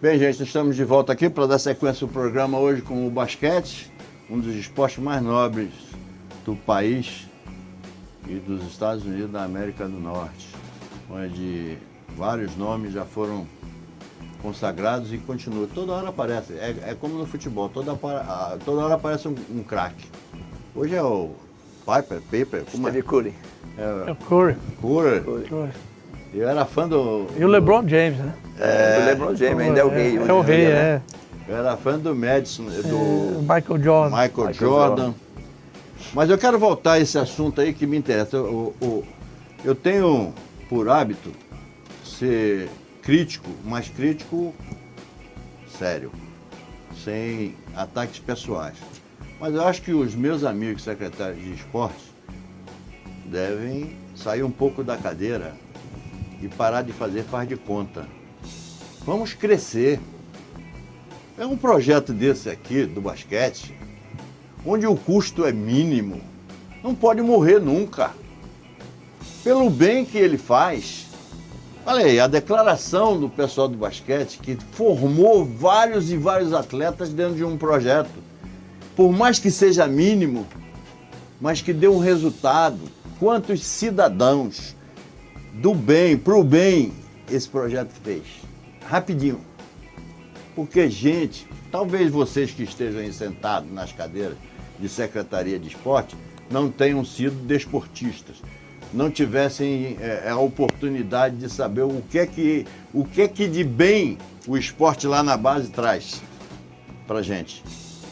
Bem, gente, estamos de volta aqui para dar sequência ao programa hoje com o basquete, um dos esportes mais nobres do país e dos Estados Unidos da América do Norte, onde vários nomes já foram consagrados e continuam. Toda hora aparece, é como no futebol, toda hora aparece um craque. Hoje é o Piper, como é? Steve Curry. É o Curry. Curry. Eu era fã do... E o LeBron James, né? O LeBron James ainda é o rei. É o rei, né? Eu era fã do Madison, do Michael Jordan. Michael Jordan. Mas eu quero voltar a esse assunto aí que me interessa. Eu tenho por hábito ser crítico, mas crítico sério, sem ataques pessoais. Mas eu acho que os meus amigos secretários de esporte devem sair um pouco da cadeira e parar de fazer faz de conta. Vamos crescer. É um projeto desse aqui, do basquete, onde o custo é mínimo. Não pode morrer nunca. Pelo bem que ele faz. Olha aí, a declaração do pessoal do basquete que formou vários e vários atletas dentro de um projeto. Por mais que seja mínimo, mas que dê um resultado. Quantos cidadãos do bem, pro bem, esse projeto fez? Rapidinho. Porque, gente, talvez vocês que estejam aí sentados nas cadeiras de Secretaria de Esporte não tenham sido desportistas, não tivessem a oportunidade de saber o que é que de bem o esporte lá na base traz pra gente,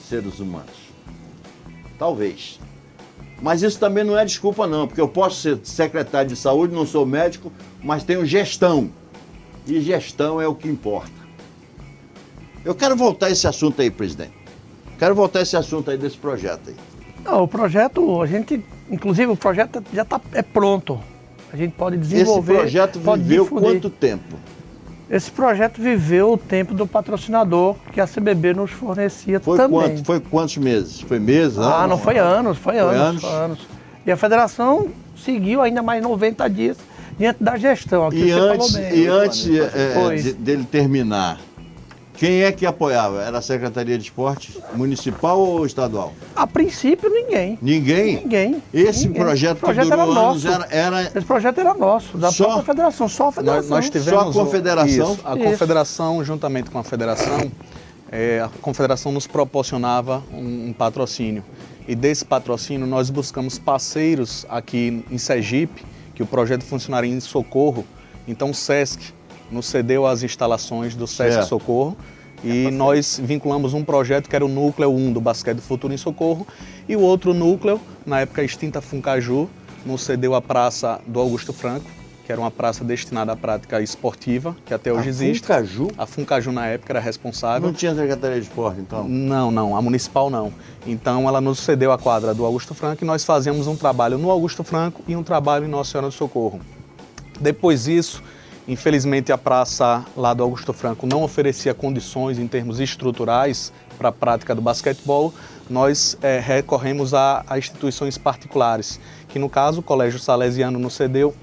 seres humanos. Talvez. Mas isso também não é desculpa não, porque eu posso ser secretário de saúde, não sou médico, mas tenho gestão. E gestão é o que importa. Eu quero voltar a esse assunto aí, presidente. Quero voltar a esse assunto aí desse projeto aí. Não, o projeto, inclusive o projeto já é pronto. A gente pode desenvolver. Esse projeto viveu quanto tempo? Esse projeto viveu o tempo do patrocinador que a CBB nos fornecia também. Foi quantos meses? Foi meses? Não, foi anos. Foi anos. E a federação seguiu ainda mais 90 dias diante da gestão. E antes dele terminar, quem é que apoiava? Era a Secretaria de Esporte municipal ou estadual? A princípio, ninguém. Ninguém? Esse projeto que durou era anos nosso. Esse projeto era nosso, da própria federação, só a federação. Nós tivemos só a confederação? Isso, a confederação, juntamente com a confederação nos proporcionava um patrocínio. E desse patrocínio nós buscamos parceiros aqui em Sergipe, que o projeto funcionaria em Socorro. Então o SESC nos cedeu as instalações do SESC Socorro e nós vinculamos um projeto que era o Núcleo 1 do Basquete do Futuro em Socorro e o outro núcleo, na época extinta Funcaju, nos cedeu a Praça do Augusto Franco, que era uma praça destinada à prática esportiva, que até hoje existe. Funcaju? A Funcaju na época era responsável. Não tinha Secretaria de Esporte, então? Não, a municipal não. Então ela nos cedeu a quadra do Augusto Franco e nós fazíamos um trabalho no Augusto Franco e um trabalho em Nossa Senhora do Socorro. Depois disso, infelizmente, a praça lá do Augusto Franco não oferecia condições em termos estruturais para a prática do basquetebol. Nós recorremos a instituições particulares, que no caso o Colégio Salesiano nos cedeu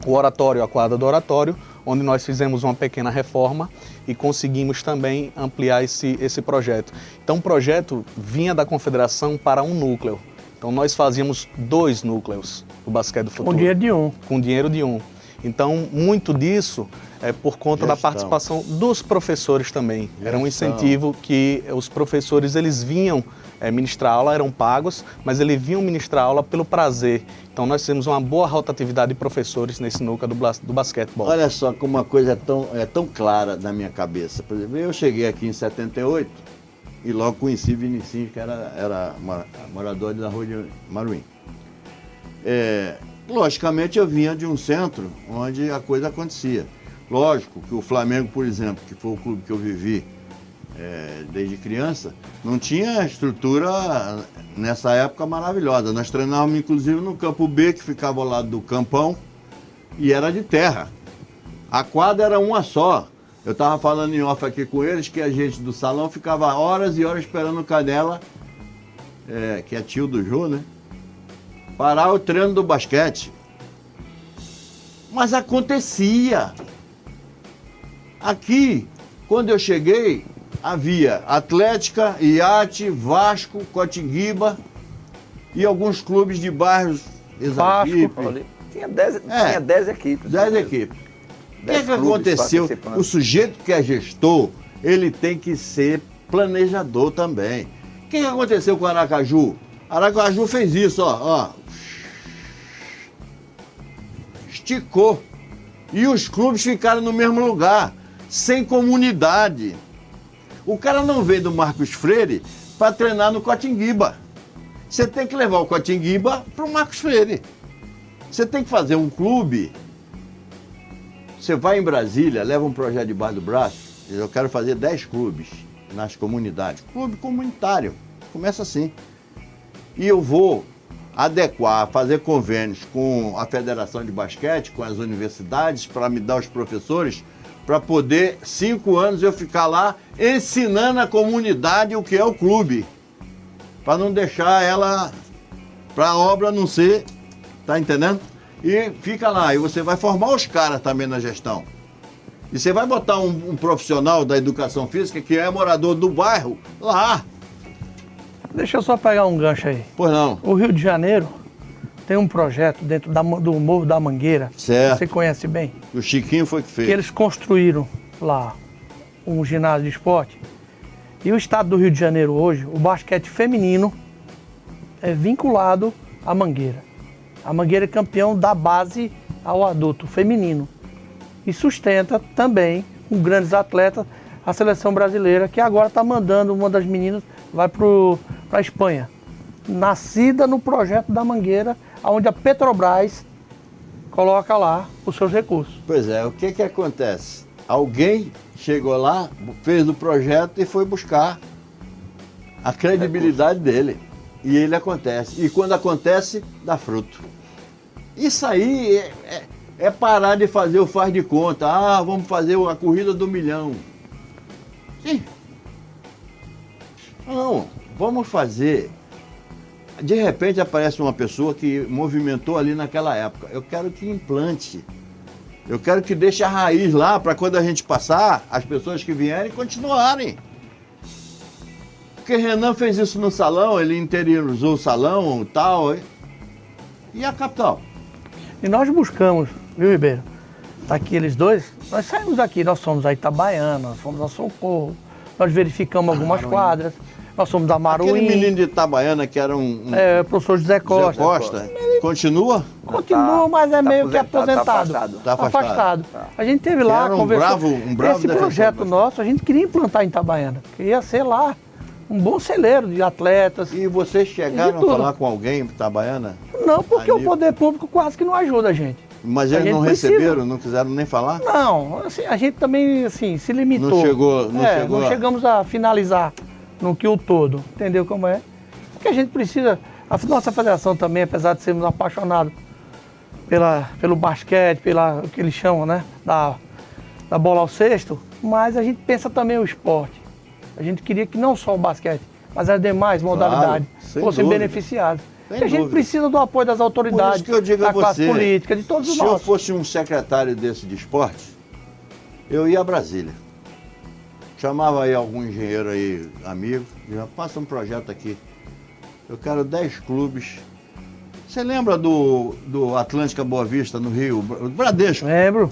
o oratório, a quadra do oratório, onde nós fizemos uma pequena reforma e conseguimos também ampliar esse projeto. Então o projeto vinha da confederação para um núcleo. Então nós fazíamos 2 núcleos do basquete do futuro. Com dinheiro de um. Com dinheiro de um. Então, muito disso é por conta da participação dos professores também. Era um incentivo que os professores, eles vinham ministrar aula, eram pagos, mas eles vinham ministrar aula pelo prazer. Então, nós temos uma boa rotatividade de professores nesse núcleo do basquetebol. Olha só como uma coisa é tão clara na minha cabeça. Por exemplo, eu cheguei aqui em 78 e logo conheci Vinicinho, que era morador da rua de Maruim. Logicamente, eu vinha de um centro onde a coisa acontecia. Lógico que o Flamengo, por exemplo, que foi o clube que eu vivi desde criança, não tinha estrutura nessa época maravilhosa. Nós treinávamos, inclusive, no campo B, que ficava ao lado do campão, e era de terra. A quadra era uma só. Eu estava falando em off aqui com eles que a gente do salão ficava horas e horas esperando o Canela, que é tio do Jô, né? Parar o treino do basquete. Mas acontecia. Aqui, Quando eu cheguei, havia Atlética, Iate, Vasco, Cotinguiba e alguns clubes de bairros, Exaquipe. Ali tinha 10 equipes. 10 equipes. O que 10 clubes aconteceu? participando. O sujeito que é gestor, ele tem que ser planejador também. O que aconteceu com o Aracaju? Aracaju fez isso, ó. Esticou. E os clubes ficaram no mesmo lugar, sem comunidade. O cara não veio do Marcos Freire para treinar no Cotinguiba. Você tem que levar o Cotinguiba para o Marcos Freire. Você tem que fazer um clube. Você vai em Brasília, leva um projeto debaixo do braço. Eu quero fazer 10 clubes nas comunidades. Clube comunitário. Começa assim. E eu vou adequar, fazer convênios com a Federação de Basquete, com as universidades, para me dar os professores, para poder, 5 anos, eu ficar lá ensinando a comunidade o que é o clube. Para não deixar ela, para a obra não ser, tá entendendo? E fica lá, e você vai formar os caras também na gestão. E você vai botar um profissional da educação física que é morador do bairro lá. Deixa eu só pegar um gancho aí. Pois não. O Rio de Janeiro tem um projeto dentro do Morro da Mangueira. Certo. Você conhece bem? O Chiquinho foi que fez. Que eles construíram lá um ginásio de esporte. E o estado do Rio de Janeiro hoje, o basquete feminino é vinculado à Mangueira. A Mangueira é campeão da base ao adulto feminino. E sustenta também, com grandes atletas, a seleção brasileira, que agora está mandando uma das meninas, vai para a Espanha. Nascida no projeto da Mangueira, onde a Petrobras coloca lá os seus recursos. Pois é, o que acontece? Alguém chegou lá, fez o projeto e foi buscar a credibilidade dele. E ele acontece. E quando acontece, dá fruto. Isso aí é parar de fazer o faz de conta. Ah, vamos fazer a corrida do 1 milhão. Sim. Não, vamos fazer. De repente aparece uma pessoa que movimentou ali naquela época. Eu quero que implante. Eu quero que deixe a raiz lá para quando a gente passar, as pessoas que vierem continuarem. Porque Renan fez isso no salão, ele interiorizou o salão e tal. E a capital? E nós buscamos, viu, Ribeiro? Tá aqui eles dois, nós saímos daqui, nós fomos a Itabaiana, nós fomos a Socorro, nós verificamos algumas quadras, nós fomos a Maruim. Aquele menino de Itabaiana que era o professor José Costa. José Costa. Continua? Continua, mas é meio que aposentado. Tá afastado. A gente teve lá, era conversou. Um bravo Esse projeto nosso, a gente queria implantar em Itabaiana, que ia ser lá um bom celeiro de atletas. E vocês chegaram a falar com alguém em Itabaiana? Não, porque o poder público quase que não ajuda a gente. Mas eles não receberam, não quiseram nem falar? Não, assim, a gente também assim, se limitou. Não chegou. Não chegamos a finalizar no que o todo, entendeu como é? Porque a gente precisa, a nossa federação também, apesar de sermos apaixonados pelo basquete, pela o que eles chamam, né, da bola ao cesto, mas a gente pensa também o esporte. A gente queria que não só o basquete, mas as demais modalidades fossem beneficiadas. Porque a gente precisa do apoio das autoridades, que eu digo da classe política, de todos os nossos. Se eu fosse um secretário desse de esporte, eu ia a Brasília. Chamava aí algum engenheiro aí, amigo, dizia, passa um projeto aqui. Eu quero 10 clubes. Você lembra do Atlântica Boa Vista no Rio? O Bradesco? Lembro.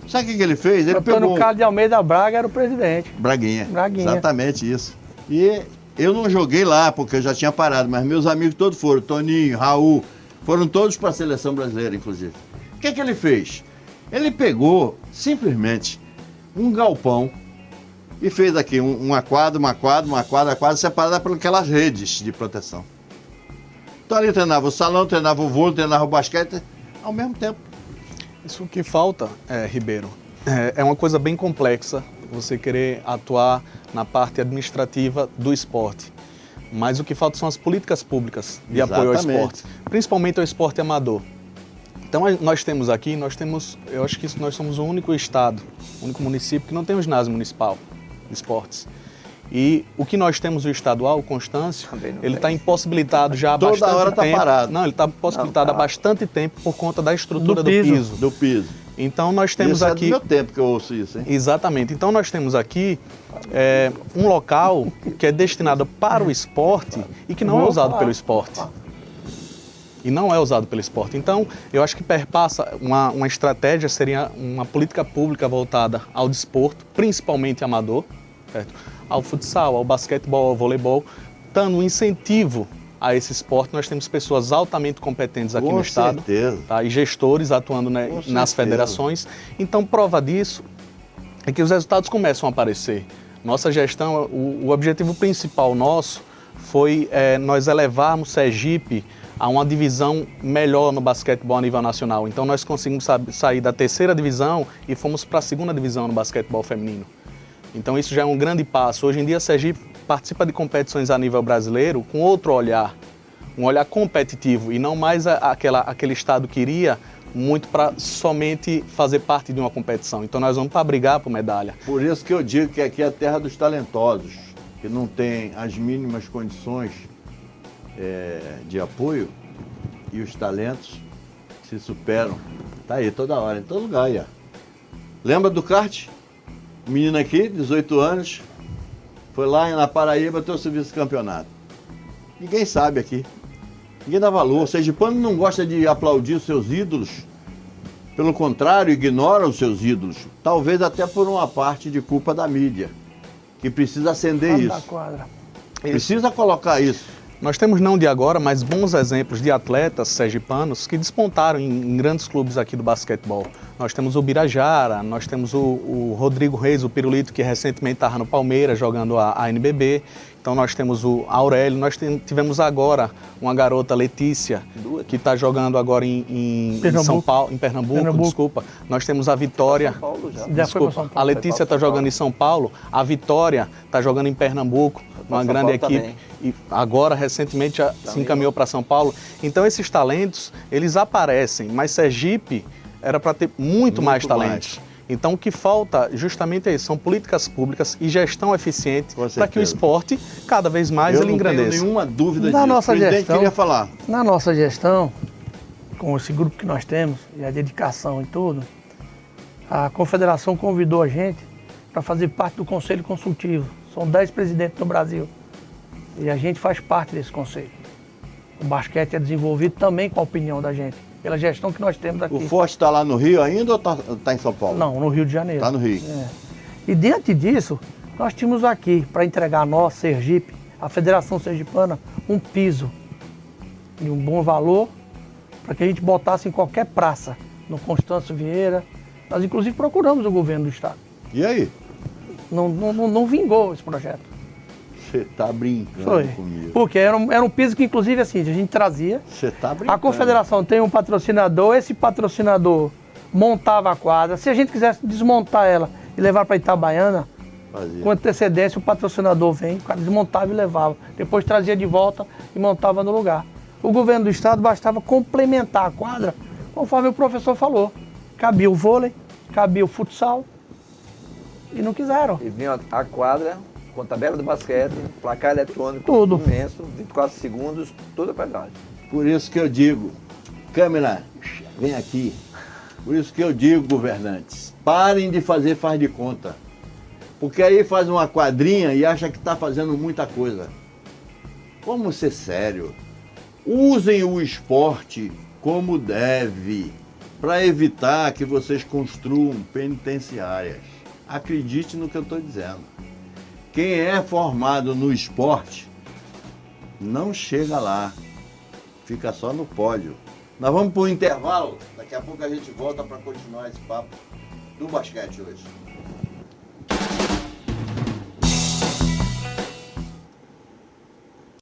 Sabe o que ele fez? Ele Antônio pegou... Carlos de Almeida Braga era o presidente. Braguinha. Exatamente isso. E eu não joguei lá, porque eu já tinha parado, mas meus amigos todos foram, Toninho, Raul, foram todos para a seleção brasileira, inclusive. O que ele fez? Ele pegou, simplesmente, um galpão e fez aqui uma quadra separada por aquelas redes de proteção. Então ali treinava o salão, treinava o vôlei, treinava o basquete, ao mesmo tempo. Isso que falta, Ribeiro, é uma coisa bem complexa, você querer atuar na parte administrativa do esporte. Mas o que falta são as políticas públicas de apoio ao esporte, principalmente ao esporte amador. Então nós temos aqui, eu acho que nós somos o único estado, o único município que não tem um ginásio municipal de esportes. E o que nós temos, o estadual, o Constâncio, ele está impossibilitado já há bastante tempo. Toda hora está parado. Não, ele está impossibilitado há bastante tempo por conta da estrutura do piso. Do piso. Então nós temos isso aqui... é do meu tempo que eu ouço isso, hein? Exatamente. Então nós temos aqui um local que é destinado para o esporte e que não é usado pelo esporte. E não é usado pelo esporte. Então, eu acho que perpassa uma estratégia, seria uma política pública voltada ao desporto, principalmente amador, certo? Ao futsal, ao basquetebol, ao voleibol, dando um incentivo a esse esporte. Nós temos pessoas altamente competentes aqui no estado, tá? E gestores atuando nas federações. Então, prova disso é que os resultados começam a aparecer. Nossa gestão, o objetivo principal nosso foi nós elevarmos Sergipe a uma divisão melhor no basquetebol a nível nacional. Então nós conseguimos sair da 3ª divisão e fomos para a 2ª divisão no basquetebol feminino. Então isso já é um grande passo. Hoje em dia Sergipe participa de competições a nível brasileiro com outro olhar, um olhar competitivo e não mais aquele estado que iria muito para somente fazer parte de uma competição. Então nós vamos para brigar por medalha. Por isso que eu digo que aqui é a terra dos talentosos, que não tem as mínimas condições de apoio e os talentos se superam. Tá aí toda hora, em todo lugar aí, ó. Lembra do kart? Menina aqui, 18 anos, foi lá na Paraíba, trouxe o vice-campeonato. Ninguém sabe aqui. Ninguém dá valor. O sergipano não gosta de aplaudir os seus ídolos. Pelo contrário, ignora os seus ídolos. Talvez até por uma parte de culpa da mídia, que precisa acender isso. Da quadra. Precisa colocar isso. Nós temos não de agora, mas bons exemplos de atletas sergipanos que despontaram em grandes clubes aqui do basquetebol. Nós temos o Birajara, nós temos o Rodrigo Reis, o Pirulito, que recentemente estava no Palmeiras jogando a NBB. Então nós temos o Aurélio, nós tivemos agora uma garota, Letícia, que está jogando agora em São Paulo, em Pernambuco, desculpa. Nós temos a Vitória, desculpa, a Letícia está jogando em São Paulo, a Vitória está jogando em Pernambuco, uma grande equipe. E agora, recentemente, já se encaminhou para São Paulo. Então esses talentos, eles aparecem, mas Sergipe era para ter muito mais talentos. Então o que falta justamente é isso, são políticas públicas e gestão eficiente para que o esporte cada vez mais ele engrandeça. Eu não tenho nenhuma dúvida disso. Nossa o presidente gestão, queria falar. Na nossa gestão, com esse grupo que nós temos e a dedicação e tudo, a confederação convidou a gente para fazer parte do conselho consultivo. São 10 presidentes no Brasil e a gente faz parte desse conselho. O basquete é desenvolvido também com a opinião da gente, pela gestão que nós temos aqui. O Forte está lá no Rio ainda ou está em São Paulo? Não, no Rio de Janeiro. Está no Rio. E diante disso, nós tínhamos aqui, para entregar a nós, Sergipe, a Federação Sergipana, um piso de um bom valor, para que a gente botasse em qualquer praça, no Constâncio Vieira. Nós, inclusive, procuramos o governo do estado. E aí? Não vingou esse projeto. Você está brincando comigo. Porque era um piso que, inclusive, assim, a gente trazia. Você está brincando. A confederação tem um patrocinador, esse patrocinador montava a quadra. Se a gente quisesse desmontar ela e levar para Itabaiana, com antecedência o patrocinador vem, o cara desmontava e levava. Depois trazia de volta e montava no lugar. O governo do estado bastava complementar a quadra, conforme o professor falou. Cabia o vôlei, cabia o futsal e não quiseram. E vinha a quadra com tabela do basquete, placar eletrônico, tudo imenso, 24 segundos, toda a qualidade. Por isso que eu digo, câmera, vem aqui. Por isso que eu digo, governantes, parem de fazer faz de conta. Porque aí faz uma quadrinha e acha que está fazendo muita coisa. Vamos ser sério. Usem o esporte como deve, para evitar que vocês construam penitenciárias. Acredite no que eu estou dizendo. Quem é formado no esporte não chega lá, fica só no pódio. Nós vamos para o intervalo, daqui a pouco a gente volta para continuar esse papo do basquete hoje.